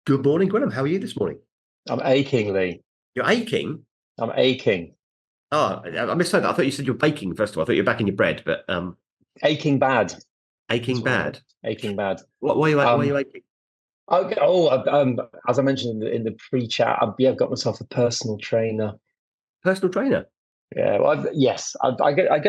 Good morning, Gwilym. How are you this morning? I'm aching, Lee. You're aching? I'm aching. Oh, I misheard that. I thought you said you're baking, first of all. I thought you were back in your bread, but Aching bad. aching That's what I am. bad. Aching bad. Why are you aching? As I mentioned in the pre-chat, I've got myself a personal trainer. Personal trainer. Yeah, well, I go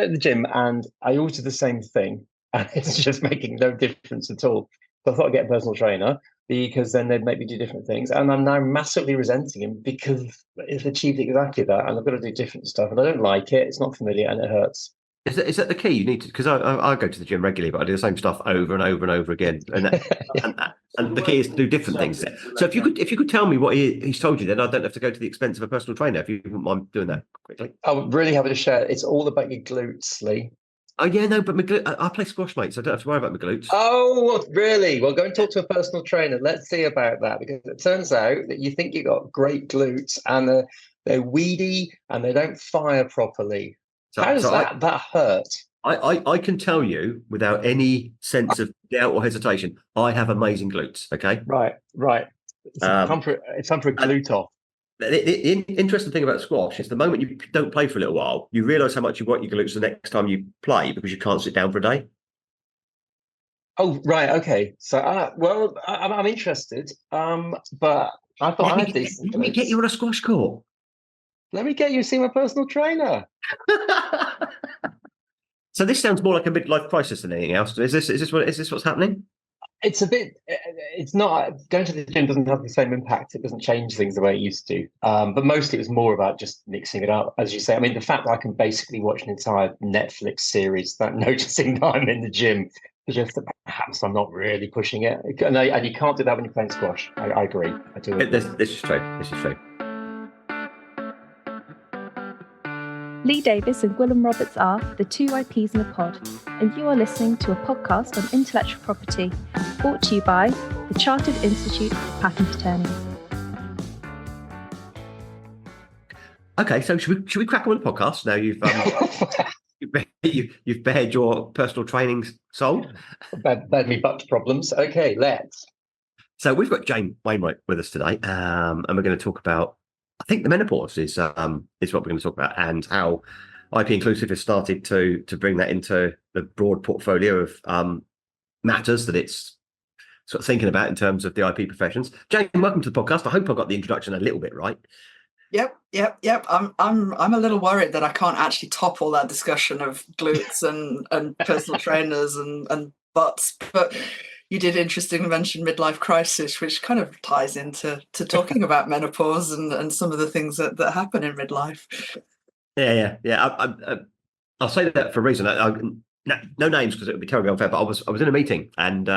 to the gym and I always do the same thing, and it's just making no difference at all. So I thought I'd get a personal trainer because then they'd make me do different things, and I'm now massively resenting him because it's achieved exactly that, and I've got to do different stuff, and I don't like it. It's not familiar, and it hurts. Is that the key? You need to, because I go to the gym regularly, but I do the same stuff over and over and over again, and the key is to do different things. So if you could tell me what he's told you, then I don't have to go to the expense of a personal trainer. If you wouldn't mind doing that quickly. I would really happy to share. It's all about your glutes, Lee. Oh yeah, no, but I play squash, mate, so I don't have to worry about my glutes. Oh, really? Well, go and talk to a personal trainer. Let's see about that, because it turns out that you think you got great glutes and they're weedy and they don't fire properly. How does that hurt? I can tell you without any sense of doubt or hesitation, I have amazing glutes. Okay. Right. It's time for a glute off. The interesting thing about squash is the moment you don't play for a little while, you realise how much you want your glutes the next time you play because you can't sit down for a day. Oh, right. Okay. So, I'm interested. But I thought I had these. Let me get you on a squash court. Let me get you to see my personal trainer. So this sounds more like a midlife crisis than anything else. Is this what's happening? It's a bit. It's not going to the gym doesn't have the same impact. It doesn't change things the way it used to. But mostly it was more about just mixing it up, as you say. I mean, the fact that I can basically watch an entire Netflix series without noticing that I'm in the gym suggests that perhaps I'm not really pushing it. And you can't do that when you're playing squash. I agree. I do. This is true. This is true. Lee Davis and Gwilym Roberts are the two IPs in a pod, and you are listening to a podcast on intellectual property, brought to you by the Chartered Institute of Patent Attorneys. Okay, so should we crack on with the podcast now? You've bared your personal training soul. Bad me butt problems. Okay, let's. So we've got Jane Wainwright with us today, and we're going to talk about. I think the menopause is what we're going to talk about, and how IP Inclusive has started to bring that into the broad portfolio of matters that it's sort of thinking about in terms of the IP professions. Jane, welcome to the podcast. I hope I got the introduction a little bit right. Yep. I'm a little worried that I can't actually top all that discussion of glutes and personal trainers and butts, but you did interestingly mention midlife crisis, which kind of ties into talking about menopause and some of the things that happen in midlife. Yeah. I'll say that for a reason. No names because it would be terribly unfair. But I was in a meeting and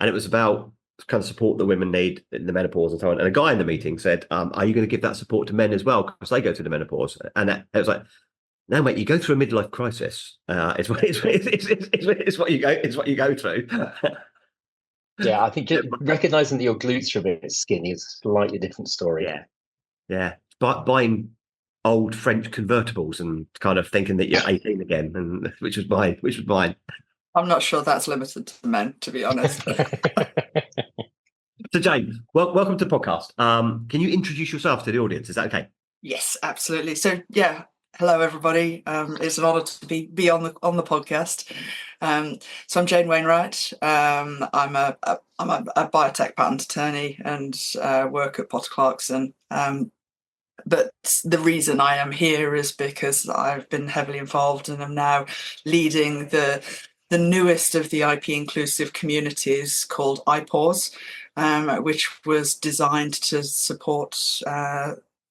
it was about kind of support that women need in the menopause and so on. And a guy in the meeting said, "Are you going to give that support to men as well because they go through the menopause?" And it was like, "No, mate, you go through a midlife crisis. It's what you go through." Yeah, I think recognizing that your glutes are a bit skinny is a slightly different story. Yeah. Buying old French convertibles and kind of thinking that you're 18 again, and which was mine. I'm not sure that's limited to men, to be honest. So Jane, welcome to the podcast. Can you introduce yourself to the audience? Is that okay? Yes, absolutely. So yeah. Hello, everybody. It's an honour to be on the podcast. So I'm Jane Wainwright. I'm a biotech patent attorney and work at Potter Clarkson. But the reason I am here is because I've been heavily involved and am now leading the newest of the IP inclusive communities called IPause, which was designed to support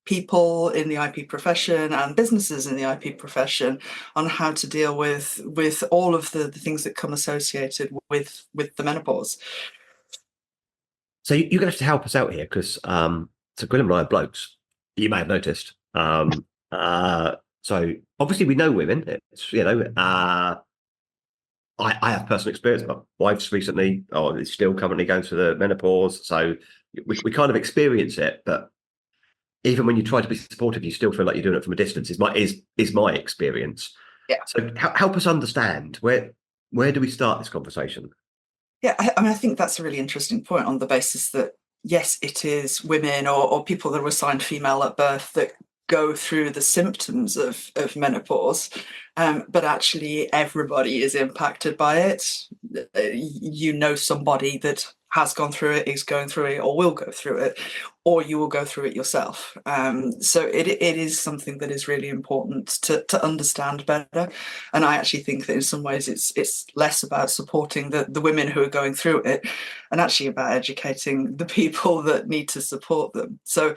people in the IP profession and businesses in the IP profession on how to deal with all of the things that come associated with the menopause. So you're going to have to help us out here because so Gwilym and I are blokes. You may have noticed. So obviously we know women. It's I have personal experience. My wife's recently, is still currently going through the menopause. So we kind of experience it, but even when you try to be supportive, you still feel like you're doing it from a distance. Is my experience. Yeah. So help us understand where do we start this conversation? Yeah, I mean, I think that's a really interesting point on the basis that yes, it is women or people that were assigned female at birth that go through the symptoms of menopause, but actually everybody is impacted by it. You know somebody that has gone through it, is going through it, or will go through it, or you will go through it yourself. So it is something that is really important to understand better. And I actually think that in some ways it's less about supporting the women who are going through it, and actually about educating the people that need to support them. So,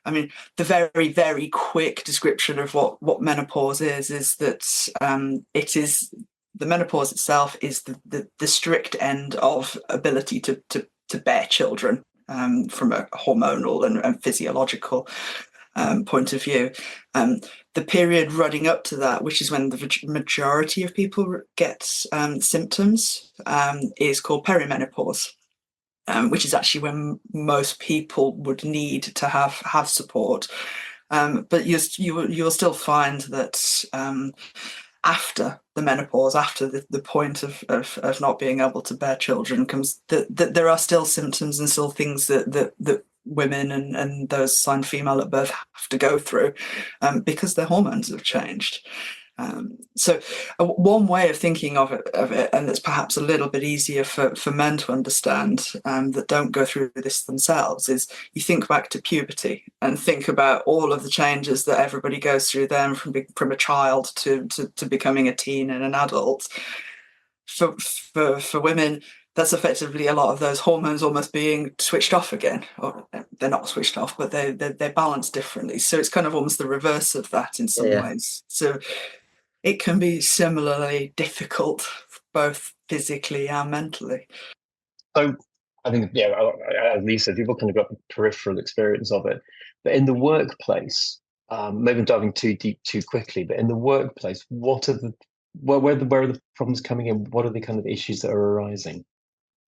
I mean, the very, very quick description of what menopause is that it is, the menopause itself is the strict end of ability to bear children, from a hormonal and physiological point of view. The period running up to that, which is when the majority of people get symptoms, is called perimenopause. Which is actually when most people would need to have support. But you'll still find that after the menopause, after the point of not being able to bear children, comes that there are still symptoms and still things that women and those assigned female at birth have to go through, because their hormones have changed. So one way of thinking of it, and that's perhaps a little bit easier for men to understand, that don't go through this themselves, is you think back to puberty and think about all of the changes that everybody goes through then, from a child to becoming a teen and an adult. For women, that's effectively a lot of those hormones almost being switched off again, or they're not switched off, but they're balanced differently. So it's kind of almost the reverse of that in some ways. So it can be similarly difficult, both physically and mentally. So I think, as Lee said, people kind of got a peripheral experience of it. But in the workplace, maybe I'm diving too deep too quickly, but in the workplace, where are the problems coming in? What are the kind of issues that are arising?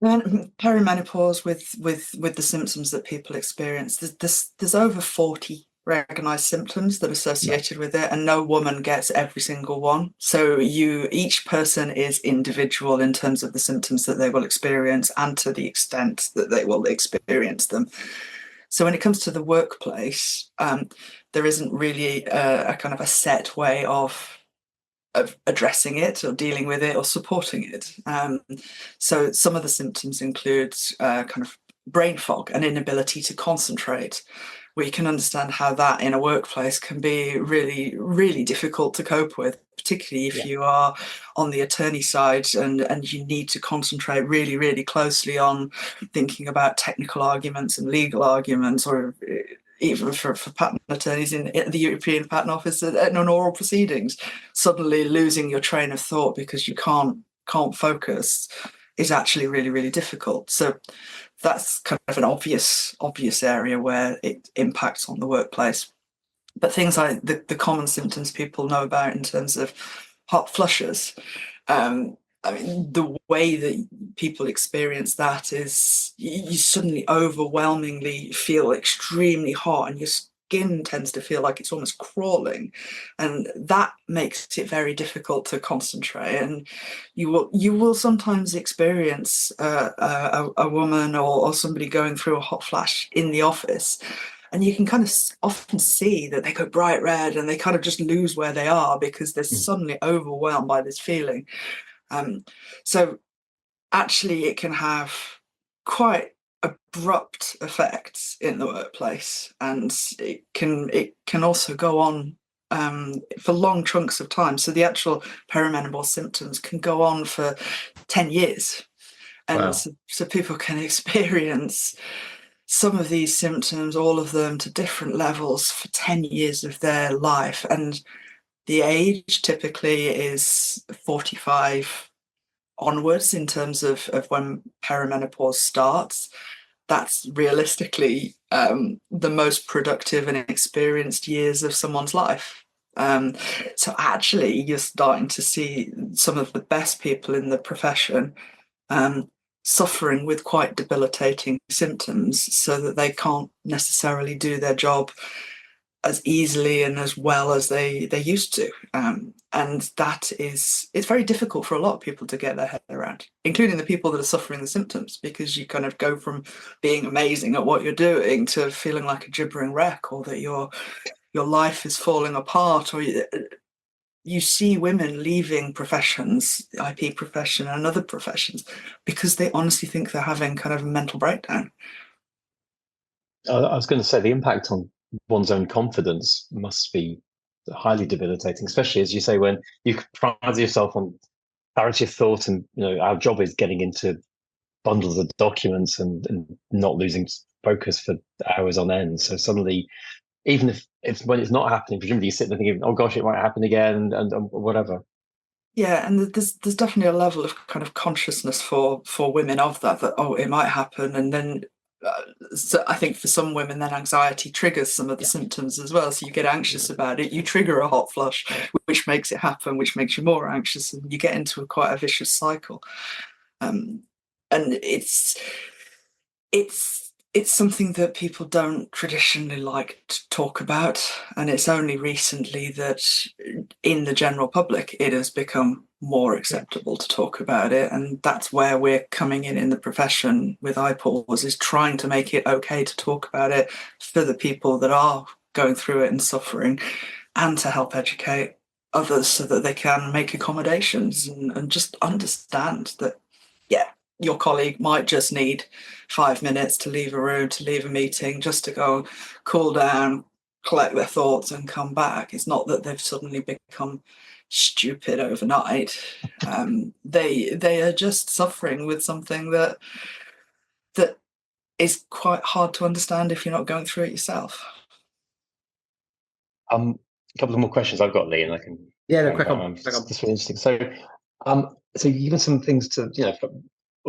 Perimenopause, with the symptoms that people experience, there's over 40 recognized symptoms that are associated with it, and no woman gets every single one. So each person is individual in terms of the symptoms that they will experience and to the extent that they will experience them. So when it comes to the workplace, there isn't really a kind of a set way of addressing it or dealing with it or supporting it. So some of the symptoms include kind of brain fog, an inability to concentrate. We can understand how that in a workplace can be really, really difficult to cope with, particularly if you are on the attorney side and you need to concentrate really, really closely on thinking about technical arguments and legal arguments, or even for patent attorneys in the European Patent Office in oral proceedings. Suddenly losing your train of thought because you can't focus is actually really, really difficult. So that's kind of an obvious area where it impacts on the workplace. But things like the common symptoms people know about in terms of hot flushes, I mean, the way that people experience that is you suddenly overwhelmingly feel extremely hot, and your skin tends to feel like it's almost crawling, and that makes it very difficult to concentrate. And you will sometimes experience a woman or somebody going through a hot flash in the office, and you can kind of often see that they go bright red and they kind of just lose where they are because they're suddenly overwhelmed by this feeling. So actually it can have quite abrupt effects in the workplace, and it can also go on for long chunks of time. So the actual perimenopause symptoms can go on for 10 years. And so people can experience some of these symptoms, all of them to different levels, for 10 years of their life. And the age typically is 45 onwards in terms of when perimenopause starts. That's realistically the most productive and experienced years of someone's life. So actually you're starting to see some of the best people in the profession suffering with quite debilitating symptoms, so that they can't necessarily do their job as easily and as well as they used to. And it's very difficult for a lot of people to get their head around, including the people that are suffering the symptoms, because you kind of go from being amazing at what you're doing to feeling like a gibbering wreck, or that your life is falling apart, or you see women leaving professions, the IP profession and other professions, because they honestly think they're having kind of a mental breakdown. I was going to say the impact on one's own confidence must be highly debilitating, especially as you say, when you pride yourself on clarity of thought, and our job is getting into bundles of documents and not losing focus for hours on end. So suddenly, even if when it's not happening, presumably you sit there thinking, "Oh gosh, it might happen again," and whatever. Yeah, and there's definitely a level of kind of consciousness for women of that oh, it might happen, and then so I think for some women, then anxiety triggers some of the symptoms as well. So you get anxious about it, you trigger a hot flush, which makes it happen, which makes you more anxious, and you get into quite a vicious cycle. And it's something that people don't traditionally like to talk about, and it's only recently that in the general public it has become more acceptable to talk about it, and that's where we're coming in the profession with IPause, is trying to make it okay to talk about it for the people that are going through it and suffering, and to help educate others so that they can make accommodations and just understand that, yeah, your colleague might just need 5 minutes to leave a room, to leave a meeting, just to go cool down, collect their thoughts and come back. It's not that they've suddenly become stupid overnight. They are just suffering with something that is quite hard to understand if you're not going through it yourself. A couple of more questions I've got, Lee, and I can. Yeah, no, crack on. This really interesting. So, so you given some things to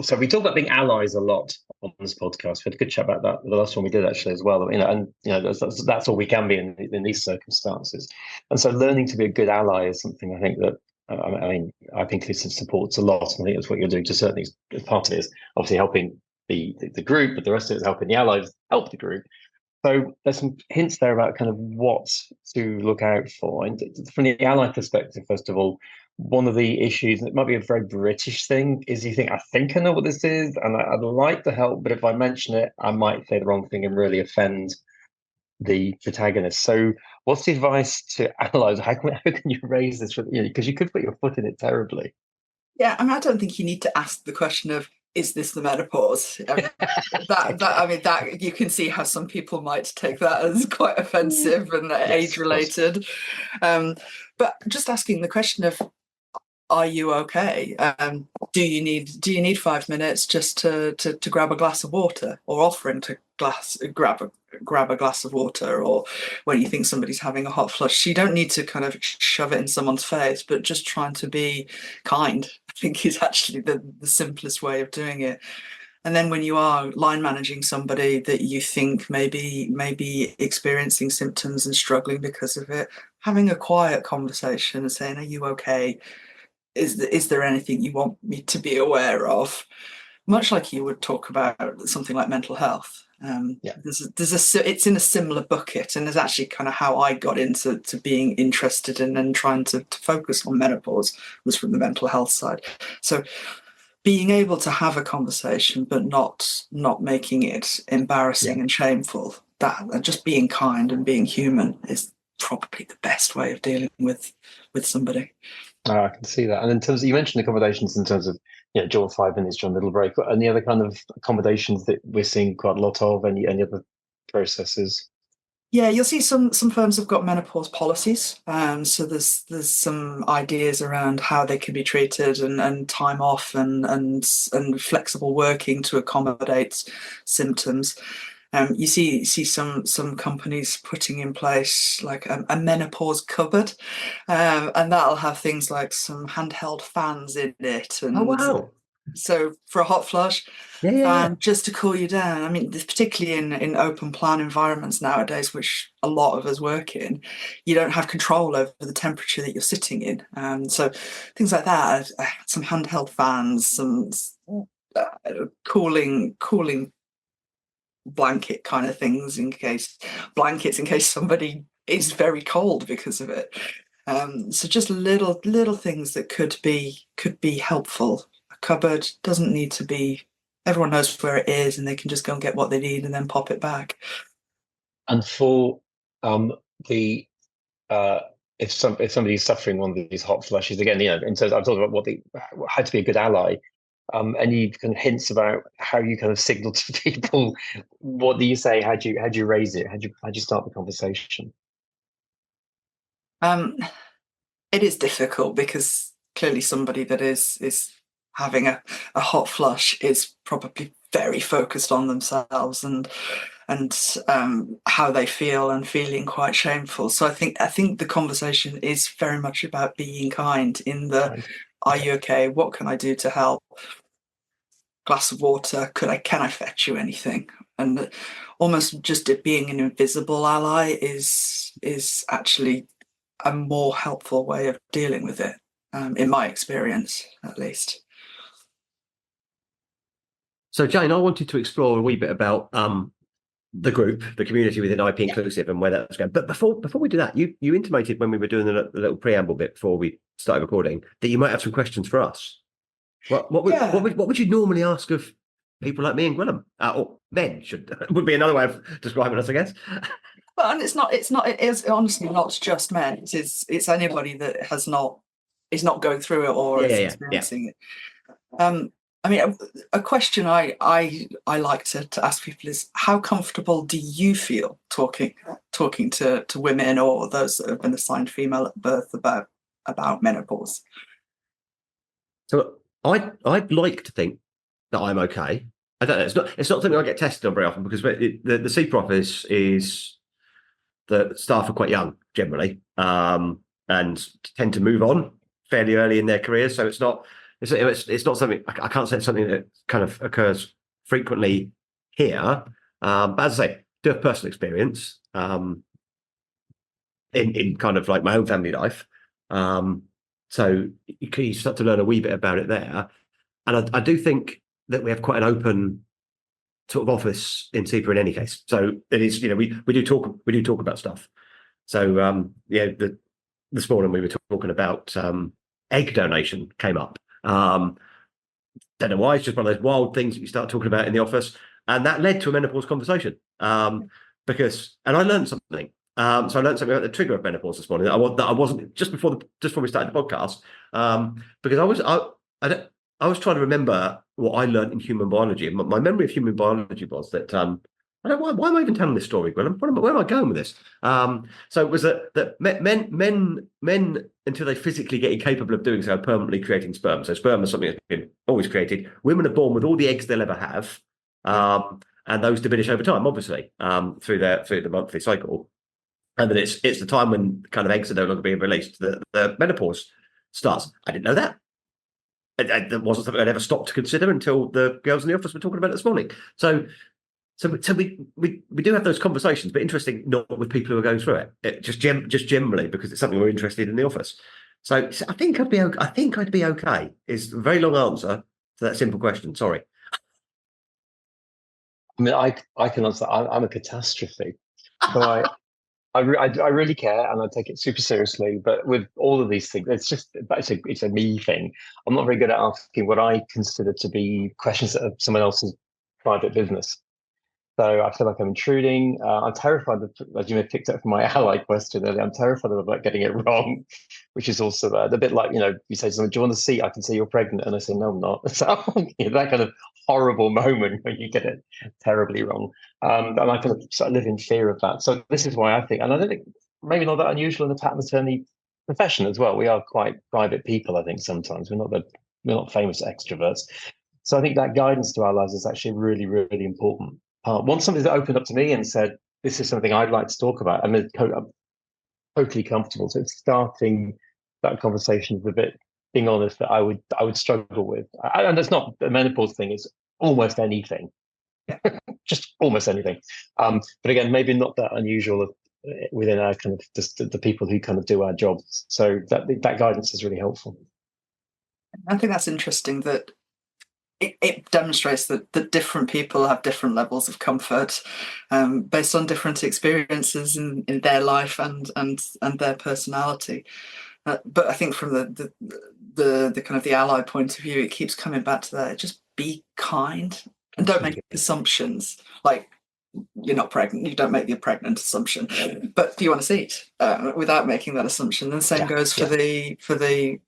So we talk about being allies a lot on this podcast. We had a good chat about that the last one we did actually as well. And that's all we can be in these circumstances. And so learning to be a good ally is something I think that I think this supports a lot. And I think that's what you're doing to certainly. Part of it is obviously helping the group, but the rest of it is helping the allies help the group. So there's some hints there about kind of what to look out for. And from the ally perspective, first of all, one of the issues, and it might be a very British thing, is you think, I think I know what this is, and I'd like to help, but if I mention it, I might say the wrong thing and really offend the protagonist. So what's the advice to allies? How can you raise this? Because you could put your foot in it terribly. Yeah, I don't think you need to ask the question of, is this the menopause? That you can see how some people might take that as quite offensive and age-related. But just asking the question of, are you okay? Do you need 5 minutes just to grab a glass of water, or offering to grab a glass of water, or when you think somebody's having a hot flush? You don't need to kind of shove it in someone's face, but just trying to be kind, I think, is actually the simplest way of doing it. And then when you are line managing somebody that you think may be experiencing symptoms and struggling because of it, having a quiet conversation and saying, are you okay? Is there anything you want me to be aware of? Much like you would talk about something like mental health. It's in a similar bucket, and there's actually kind of how I got into being interested in and trying to focus on menopause was from the mental health side. So being able to have a conversation, but not making it embarrassing and shameful, and just being kind and being human is probably the best way of dealing with somebody. I can see that. And in terms of, you mentioned accommodations in terms of, during 5 minutes, during a little break, but any other kind of accommodations that we're seeing quite a lot of, any other processes? Yeah, you'll see some firms have got menopause policies. So there's some ideas around how they can be treated, and time off and flexible working to accommodate symptoms. You see some companies putting in place like a menopause cupboard, and that'll have things like some handheld fans in it. And Oh, wow. So for a hot flush, just to cool you down. I mean, particularly in open plan environments nowadays, which a lot of us work in, you don't have control over the temperature that you're sitting in. So things like that, some handheld fans, some cooling blanket kind of things, in case somebody is very cold because of it. So just little things that could be helpful. A cupboard doesn't need to be. Everyone knows where it is, and they can just go and get what they need and then pop it back. And for the if somebody's suffering one of these hot flushes, again, in terms, I'm talking about how to be a good ally. Any kind of hints about how you kind of signal to people? What do you say? How do you raise it? How do you start the conversation? It is difficult because clearly somebody that is having a hot flush is probably very focused on themselves and how they feel and feeling quite shameful. So I think the conversation is very much about being kind in the, are you okay? What can I do to help? Glass of water, can I fetch you anything? And almost just it being an invisible ally is actually a more helpful way of dealing with it, in my experience, at least. So, Jane, I wanted to explore a wee bit about the group, the community within IP Inclusive, and where that's going. But before we do that, you intimated when we were doing the little preamble bit before we started recording that you might have some questions for us. What would you normally ask of people like me and Gwilym, or men would be another way of describing us, I guess. Well, and it is honestly not just men. It's anybody that is not going through it or is experiencing it. I mean, a question I like to ask people is, how comfortable do you feel talking to women or those that have been assigned female at birth about menopause? So I'd like to think that I'm okay. I don't know. It's not something I get tested on very often because the CPROF is the staff are quite young generally, and tend to move on fairly early in their careers. So it's not something I can't say it's something that kind of occurs frequently here. But as I say, do have personal experience in kind of like my own family life. So you start to learn a wee bit about it there. And I do think that we have quite an open sort of office in CEPA in any case. So it is, we do talk about stuff. So this morning we were talking about egg donation came up. Don't know why, it's just one of those wild things that you start talking about in the office. And that led to a menopause conversation. Because I learned something. So I learned something about the trigger of menopause this morning that I wasn't just before we started the podcast. Because I was trying to remember what I learned in human biology. And my memory of human biology was that I don't why am I even telling this story, Gwilym? Where am I going with this? So it was that men until they physically get incapable of doing so are permanently creating sperm. So sperm is something that's been always created. Women are born with all the eggs they'll ever have, and those diminish over time, obviously, through the monthly cycle. And then it's the time when kind of eggs are no longer being released that the menopause starts. I didn't know that. That wasn't something I'd ever stopped to consider until the girls in the office were talking about it this morning. So we do have those conversations, but interesting, not with people who are going through it. Just generally because it's something we're interested in the office. So I think I'd be okay. Is a very long answer to that simple question. Sorry. I mean, I can answer. I'm a catastrophe, so I really care and I take it super seriously. But with all of these things, it's a me thing. I'm not very good at asking what I consider to be questions of someone else's private business. So I feel like I'm intruding. I'm terrified of, as you may have picked up from my ally question earlier, I'm terrified of like getting it wrong, which is also a bit like, you say to someone, do you want to see? I can see you're pregnant. And I say, no, I'm not. So that kind of horrible moment when you get it terribly wrong. And I kind of sort of live in fear of that. So this is why I think, and I don't think maybe not that unusual in the patent attorney profession as well. We are quite private people, I think, sometimes. We're not famous extroverts. So I think that guidance to our lives is actually really, really important. Once somebody's opened up to me and said, this is something I'd like to talk about, I'm totally comfortable. So it's starting that conversation with a bit, being honest, that I would struggle with. And it's not the menopause thing, it's almost anything. Just almost anything. But again, maybe not that unusual within our kind of just the people who kind of do our jobs. So that guidance is really helpful. I think that's interesting that it demonstrates that different people have different levels of comfort based on different experiences in their life and their personality. But I think from the kind of the ally point of view, it keeps coming back to that. Just be kind and don't make assumptions. Like, you're not pregnant, you don't make the pregnant assumption. But do you want to see it without making that assumption? And the same goes for the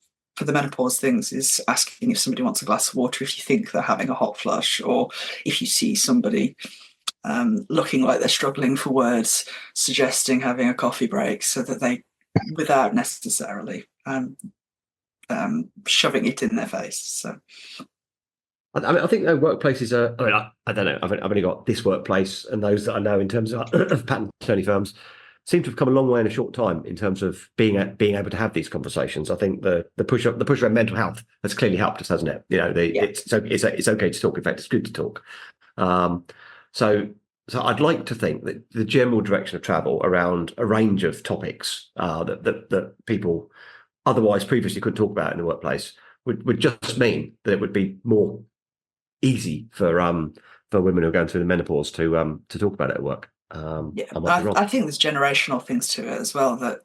menopause things, is asking if somebody wants a glass of water if you think they're having a hot flush, or if you see somebody looking like they're struggling for words, suggesting having a coffee break, so that they, without necessarily shoving it in their face. So I mean, I think workplaces are. I mean, I don't know. I've only got this workplace and those that I know in terms of patent attorney firms seem to have come a long way in a short time in terms of being able to have these conversations. I think the push around mental health has clearly helped us, hasn't it? You know, it's okay to talk. In fact, it's good to talk. So I'd like to think that the general direction of travel around a range of topics that people otherwise previously couldn't talk about in the workplace would just mean that it would be more easy for women who are going through the menopause to talk about it at work. I think there's generational things to it as well, that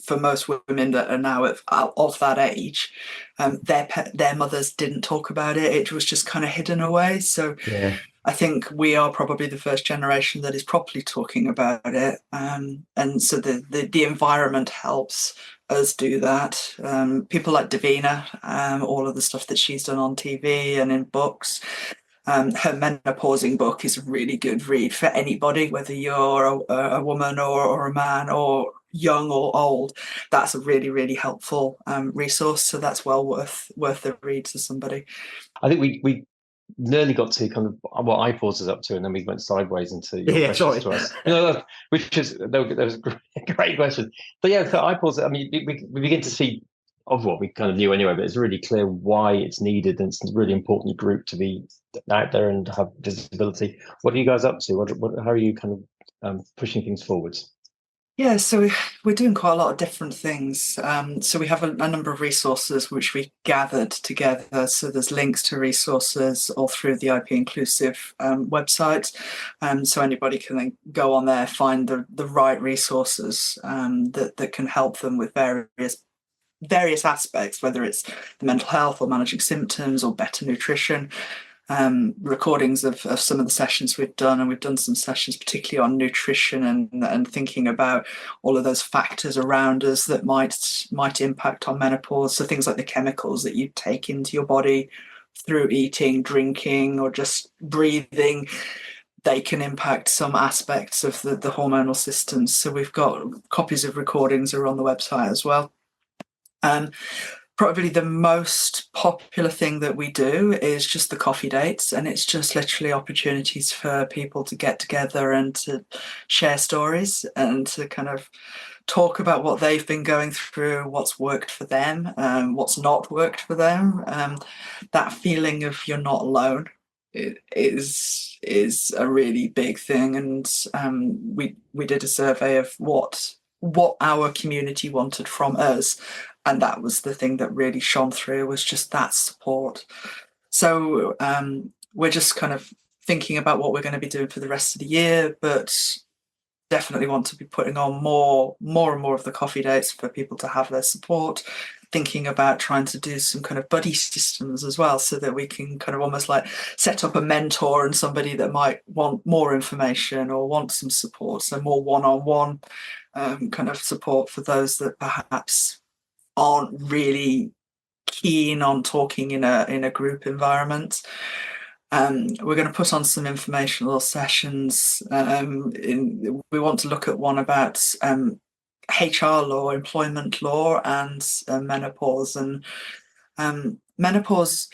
for most women that are now of that age, their mothers didn't talk about it. It was just kind of hidden away. So I think we are probably the first generation that is properly talking about it, and so the environment helps us do that. People like Davina, all of the stuff that she's done on TV and in books. Her menopausing book is a really good read for anybody, whether you're a woman or a man, or young or old. That's a really, really helpful resource. So that's well worth the read to somebody. I think we nearly got to kind of what IPause is up to, and then we went sideways into your questions to us. Which is that was a great question. But yeah, for IPause, I mean, we begin to see of what we kind of knew anyway, but it's really clear why it's needed, and it's a really important group to be out there and have visibility. What are you guys up to? How are you kind of pushing things forwards? Yeah, so we're doing quite a lot of different things. So we have a number of resources which we gathered together. So there's links to resources all through the IP Inclusive website. So anybody can then go on there, find the right resources that can help them with various aspects, whether it's the mental health or managing symptoms or better nutrition. Recordings of some of the sessions we've done, and we've done some sessions particularly on nutrition and thinking about all of those factors around us that might impact on menopause. So things like the chemicals that you take into your body through eating, drinking, or just breathing, they can impact some aspects of the hormonal systems. So we've got copies of recordings are on the website as well. Probably the most popular thing that we do is just the coffee dates, and it's just literally opportunities for people to get together and to share stories and to kind of talk about what they've been going through, what's worked for them, what's not worked for them. That feeling of you're not alone is a really big thing, and we did a survey of what our community wanted from us. And that was the thing that really shone through, was just that support. So we're just kind of thinking about what we're going to be doing for the rest of the year, but definitely want to be putting on more and more of the coffee dates for people to have their support. Thinking about trying to do some kind of buddy systems as well, so that we can kind of almost like set up a mentor and somebody that might want more information or want some support. So more one-on-one kind of support for those that perhaps aren't really keen on talking in a group environment. We're going to put on some informational sessions. We want to look at one about HR law, employment law, and menopause. And menopause,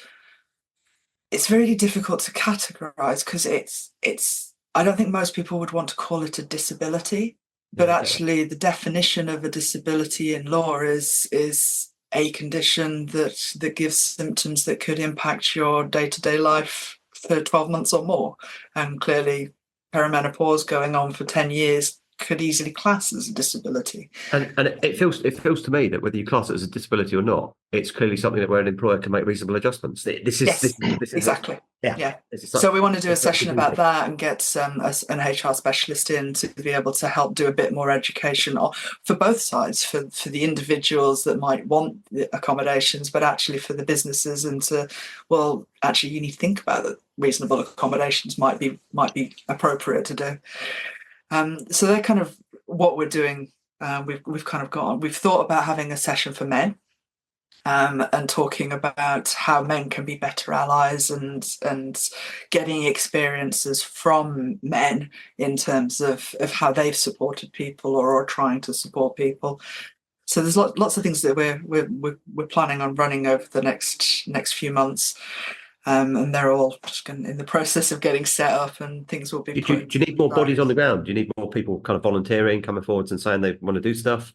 it's really difficult to categorize, because it's I don't think most people would want to call it a disability. But actually, the definition of a disability in law is a condition that gives symptoms that could impact your day-to-day life for 12 months or more. And clearly, perimenopause going on for 10 years could easily class as a disability. And it feels to me that whether you class it as a disability or not, it's clearly something that where an employer can make reasonable adjustments. This is Exactly. Yeah. So we want to do a session about that and get an HR specialist in to be able to help do a bit more education for both sides, for the individuals that might want the accommodations, but actually for the businesses, and actually you need to think about that reasonable accommodations might be appropriate to do. So they're kind of what we're doing. We've thought about having a session for men. And talking about how men can be better allies and getting experiences from men in terms of how they've supported people or are trying to support people. So there's lots of things that we're planning on running over the next few months, and they're all just in the process of getting set up, and things will be. Do you need more bodies on the ground? Do you need more people kind of volunteering, coming forwards and saying they want to do stuff?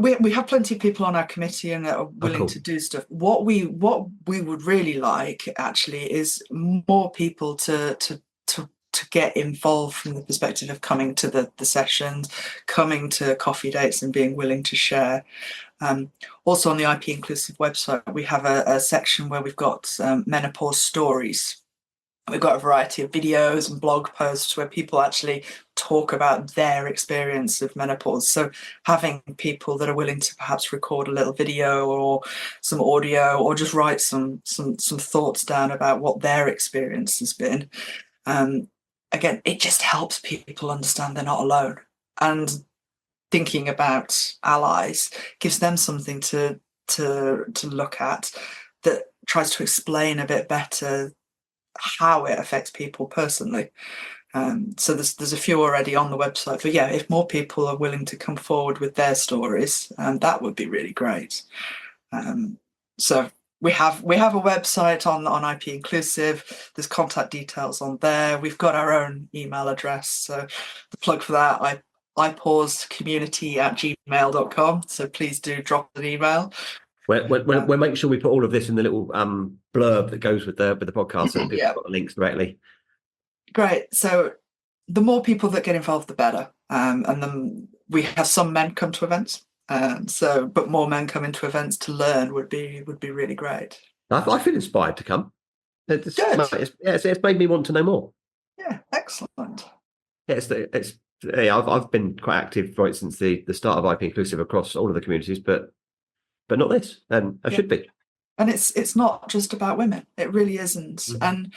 We have plenty of people on our committee and that are willing to do stuff. What we would really like actually is more people to get involved from the perspective of coming to the sessions, coming to coffee dates and being willing to share. Also on the IP Inclusive website, we have a section where we've got menopause stories. We've got a variety of videos and blog posts where people actually talk about their experience of menopause. So having people that are willing to perhaps record a little video or some audio, or just write some thoughts down about what their experience has been. Again, it just helps people understand they're not alone. And thinking about allies gives them something to look at that tries to explain a bit better how it affects people personally. So there's a few already on the website, but yeah, if more people are willing to come forward with their stories, that would be really great. So we have a website on IP Inclusive. There's contact details on there. We've got our own email address. So the plug for that, IPause community@gmail.com. So please do drop an email. We'll make sure we put all of this in the little blurb that goes with the podcast, so that people got the links directly. Great. So the more people that get involved, the better. And then we have some men come to events. But more men coming to events to learn would be really great. I feel inspired to come. It's made me want to know more. Yeah, excellent. I've been quite active right since the start of IP Inclusive across all of the communities, but not this, and I should be. And it's not just about women. It really isn't. Mm-hmm. And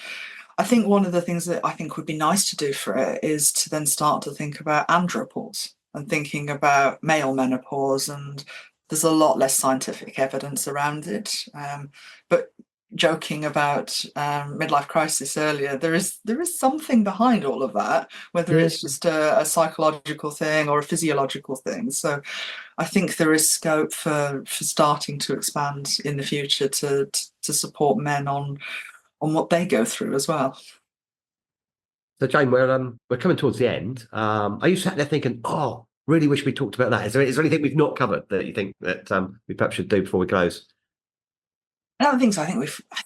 I think one of the things that I think would be nice to do for it is to then start to think about andropause and thinking about male menopause. And there's a lot less scientific evidence around it. But joking about midlife crisis earlier, there is something behind all of that, whether it's just a psychological thing or a physiological thing. So I think there is scope for starting to expand in the future to support men on what they go through as well. So Jane, we're coming towards the end. Are you sat there thinking, oh, really wish we talked about that? Is there anything we've not covered that you think that we perhaps should do before we close? Another thing, I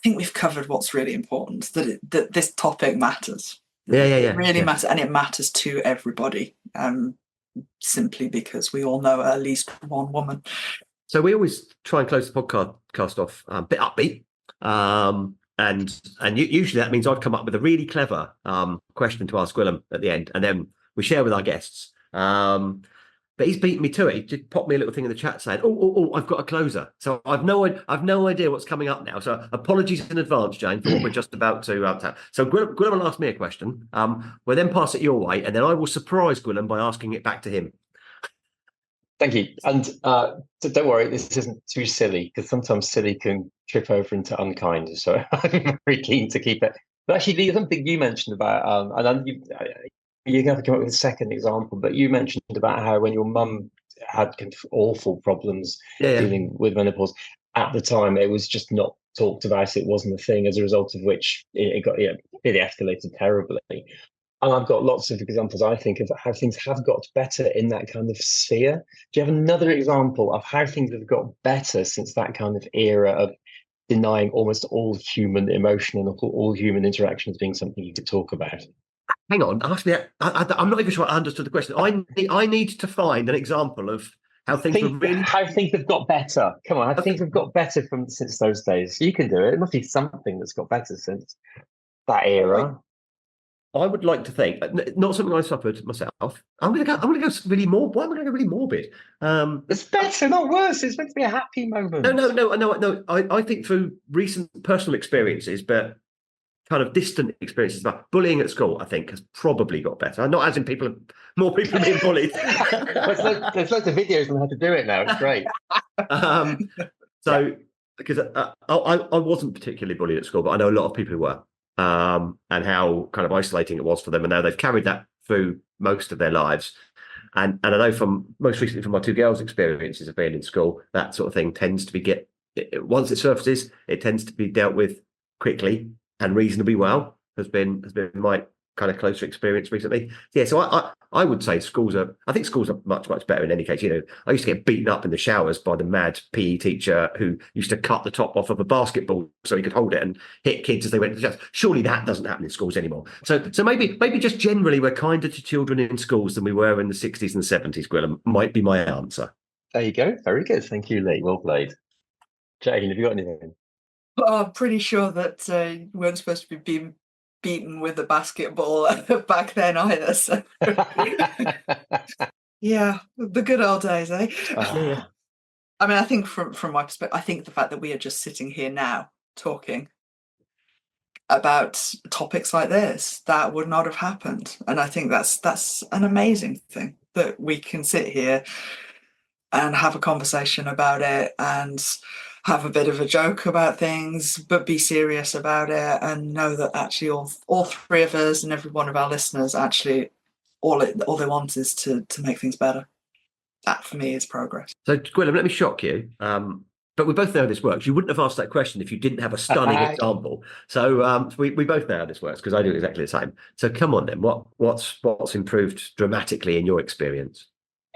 think we've covered what's really important, that this topic matters. It really matters, and it matters to everybody. Simply because we all know at least one woman. So we always try and close the podcast off a bit upbeat. And usually that means I'd come up with a really clever question to ask Gwilym at the end, and then we share with our guests. But he's beaten me to it. He just popped me a little thing in the chat saying, "Oh, I've got a closer." So I've no idea what's coming up now. So apologies in advance, Jane, for what we're just about to have. So Gwilym will ask me a question. We'll then pass it your way, and then I will surprise Gwilym by asking it back to him. Thank you. And don't worry, this isn't too silly, because sometimes silly can trip over into unkind. So I'm very keen to keep it. But actually, Lee, something you mentioned about, and you're going to have to come up with a second example, but you mentioned about how when your mum had kind of awful problems dealing with menopause, at the time it was just not talked about. It wasn't a thing, as a result of which it really escalated terribly. And I've got lots of examples, I think, of how things have got better in that kind of sphere. Do you have another example of how things have got better since that kind of era of denying almost all human emotion and all human interaction as being something you could talk about? Hang on, ask me. I'm not even sure I understood the question. I need to find an example of how things were really. How things have got better. Come on, how things have got better since those days. You can do it. It must be something that's got better since that era. I would like to think, not something I suffered myself. I'm going to go really morbid. Why am I going to go really morbid? It's better, not worse. It's meant to be a happy moment. No. I think through recent personal experiences, but kind of distant experiences about bullying at school, I think has probably got better. Not as in more people being bullied. There's loads of videos on how to do it now. It's great. Because I wasn't particularly bullied at school, but I know a lot of people who were. And how kind of isolating it was for them. And now they've carried that through most of their lives. And I know most recently from my two girls' experiences of being in school, that sort of thing tends to be once it surfaces, it tends to be dealt with quickly and reasonably well, has been my kind of closer experience recently. Yeah, so I would say I think schools are much better in any case. I used to get beaten up in the showers by the mad PE teacher who used to cut the top off of a basketball so he could hold it and hit kids as they went to the showers. Surely that doesn't happen in schools anymore. So maybe just generally we're kinder to children in schools than we were in the 60s and 70s, Gwilym, might be my answer. There you go. Very good. Thank you, Lee. Well played. Jane, have you got anything? Well, I'm pretty sure that we weren't supposed to be being beaten with a basketball back then either. So. Yeah, the good old days, eh? Yeah. I mean, I think from my perspective, I think the fact that we are just sitting here now talking about topics like this, that would not have happened. And I think that's an amazing thing, that we can sit here and have a conversation about it and have a bit of a joke about things, but be serious about it and know that actually all three of us and every one of our listeners, actually all they want is to make things better. That for me is progress. So Gwilym, let me shock you. But we both know how this works. You wouldn't have asked that question if you didn't have a stunning example. So we both know how this works because I do exactly the same. So come on then, what's improved dramatically in your experience?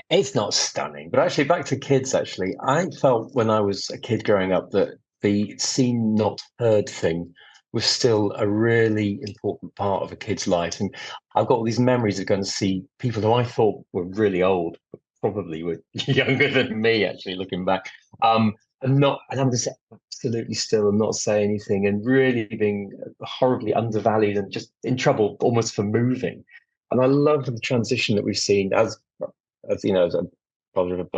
It's not stunning, but actually back to kids, actually, I felt when I was a kid growing up that the seen not heard thing was still a really important part of a kid's life. And I've got all these memories of going to see people who I thought were really old, but probably were younger than me, actually, looking back. And I'm just absolutely still and not say anything and really being horribly undervalued and just in trouble almost for moving. And I love the transition that we've seen as a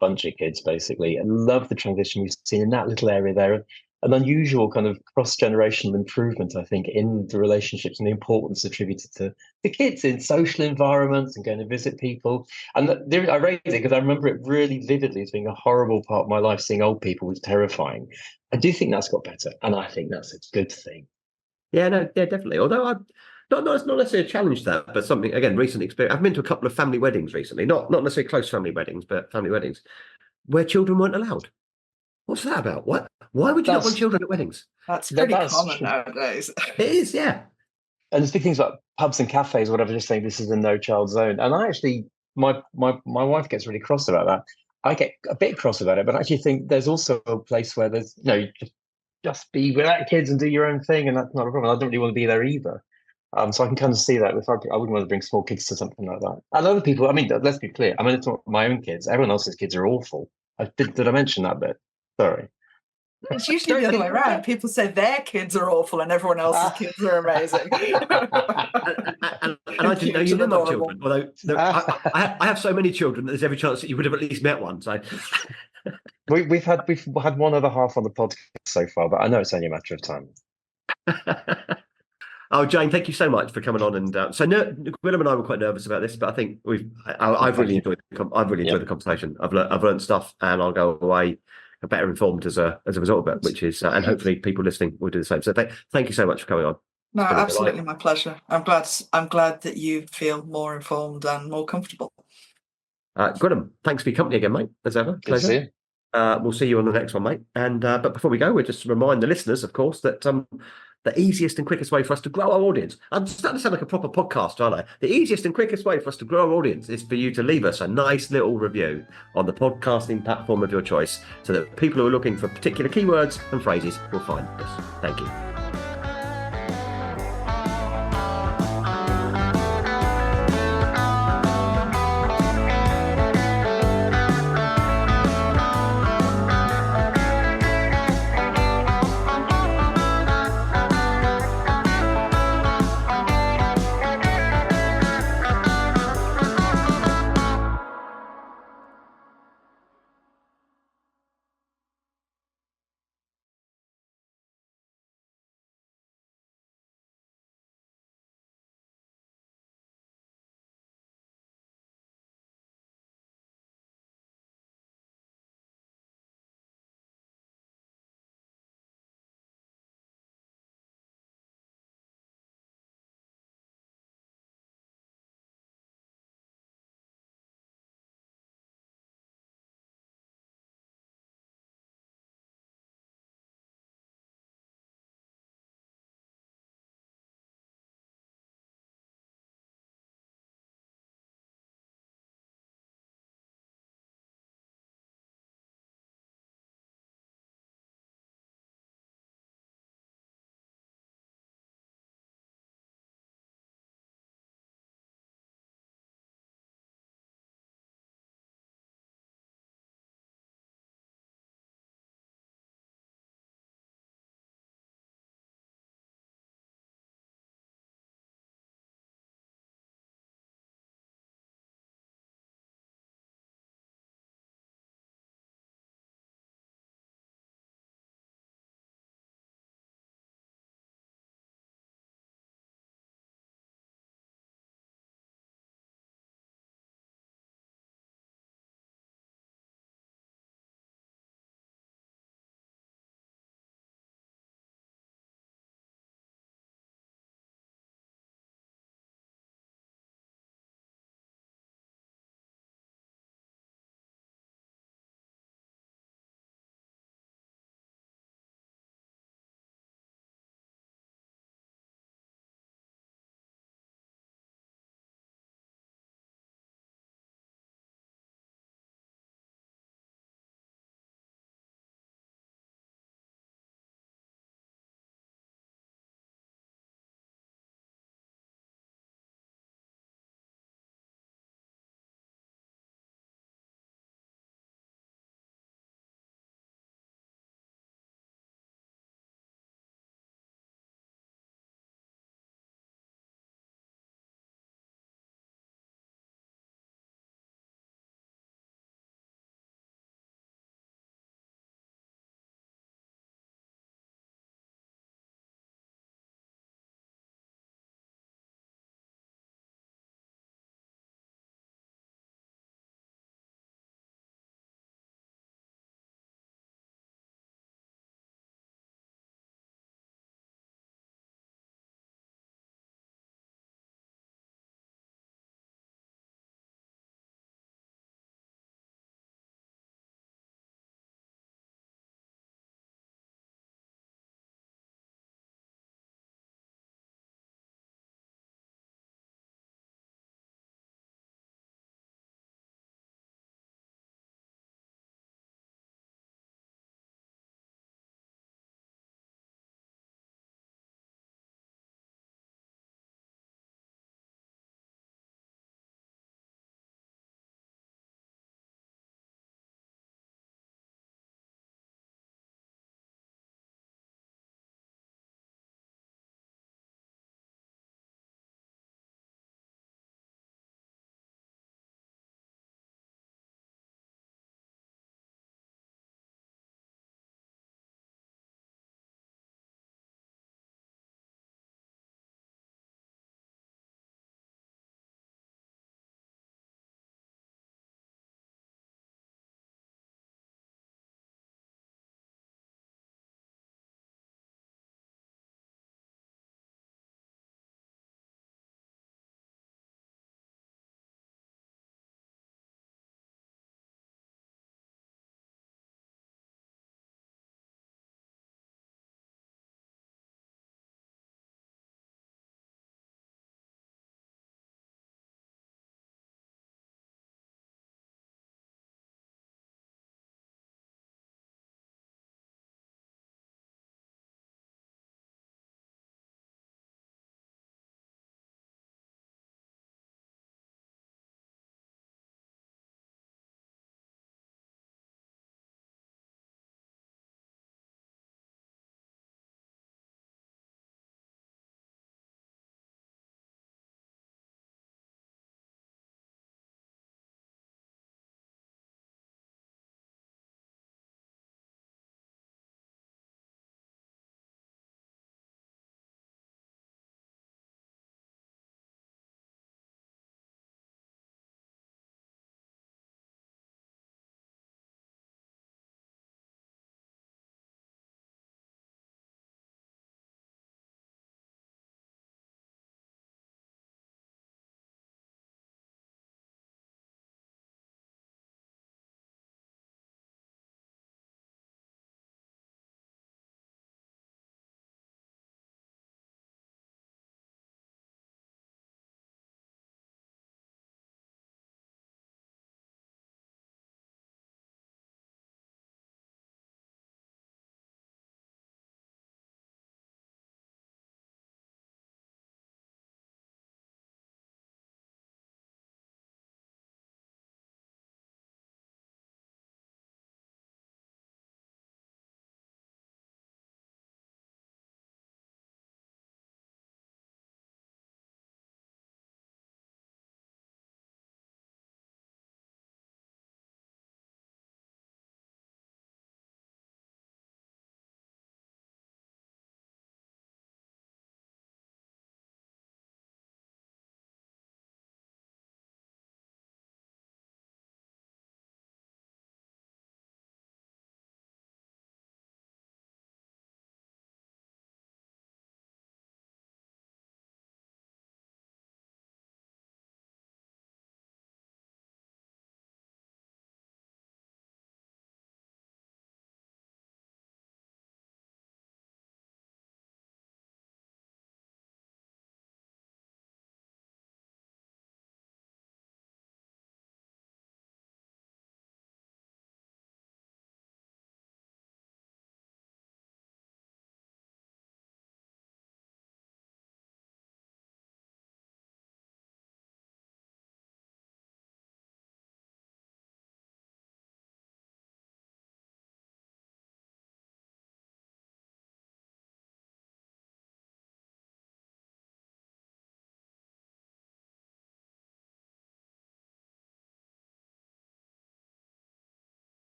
bunch of kids, basically. I love the transition we've seen in that little area there. An unusual kind of cross-generational improvement, I think, in the relationships and the importance attributed to the kids in social environments and going to visit people. And I raised it because I remember it really vividly as being a horrible part of my life. Seeing old people was terrifying. I do think that's got better, and I think that's a good thing. Yeah, definitely. Although not necessarily a challenge to that, but something, again, recent experience. I've been to a couple of family weddings recently, not necessarily close family weddings, but family weddings where children weren't allowed. What's that about? Why would you not want children at weddings? That's pretty common nowadays. It is, yeah. And there's big things like pubs and cafes, whatever, just saying this is a no child zone. And I actually, my wife gets really cross about that. I get a bit cross about it, but I actually think there's also a place where there's, just be without kids and do your own thing, and that's not a problem. I don't really want to be there either. So I can kind of see that. I wouldn't want to bring small kids to something like that. And other people, I mean, let's be clear. I mean, it's not my own kids. Everyone else's kids are awful. Did I mention that bit? Sorry. It's usually the other way around. People say their kids are awful and everyone else's kids are amazing. and I didn't know you knew my children. Although I have so many children that there's every chance that you would have at least met one. So we've had one other half on the podcast so far, but I know it's only a matter of time. Oh, Jane, thank you so much for coming on. And so Gwilym and I were quite nervous about this, but I think I've really enjoyed the conversation. I've learned stuff, and I'll go away better informed as a result of it, which is and hopefully people listening will do the same. So thank you so much for coming on. No, absolutely my pleasure. I'm glad that you feel more informed and more comfortable. Gwilym, thanks for your company again, mate. As ever, pleasure. See you. We'll see you on the next one, mate. And but before we go, we'll just remind the listeners, of course, that the easiest and quickest way for us to grow our audience, I'm starting to sound like a proper podcast, aren't I? The easiest and quickest way for us to grow our audience is for you to leave us a nice little review on the podcasting platform of your choice so that people who are looking for particular keywords and phrases will find us. Thank you.